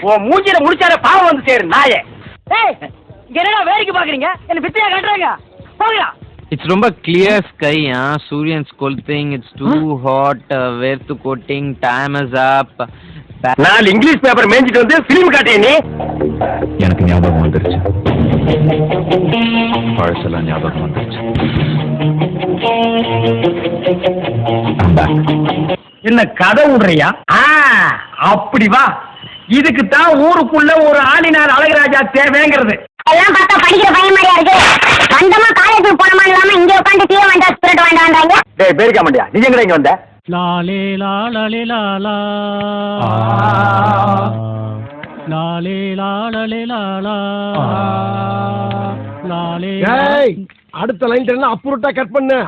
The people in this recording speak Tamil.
உன் மூஞ்சில முடிச்சார பாவம் வந்து சேரு நாயே. என்னடா வேடிக்கை பாக்குறீங்க? என்ன பிச்சையா கட்டுறாங்க? போங்கடா. It's ரொம்ப clear sky, Suryan scolting, it's too hot, வேர்த்து coating, time is up. 4 English paper மேஞ்சிட்டு வந்து ஃபிலிம் காட்டிய நீ. எனக்கு ஞாபகம் வந்துருச்சு, பழசெல்லாம் ஞாபகம் வந்துருச்சு. என்ன கதை விடுறியா? அப்படி வா. இதுக்கு தான் ஊருக்குள்ள ஒரு ஆளினார் அழகராஜா தேவைங்கிறது. எல்லாம் பார்த்தா படிக்கிற பையன் மாதிரியா இருக்கு. வந்தமா காலேஜுக்கு போனமா இல்லாம இங்க உட்காந்து டீ வேண்டாம் ஸ்பிரிட் வேண்டாம்ன்றாங்க. டேய் பேரிக்க மாட்டியா? நீ எங்கடா இங்க வந்த? லாலே லாலே லாலா லாலே லாலே லாலா லாலே. அடுத்த லைன் அப்புறட்டா கட் பண்ணு.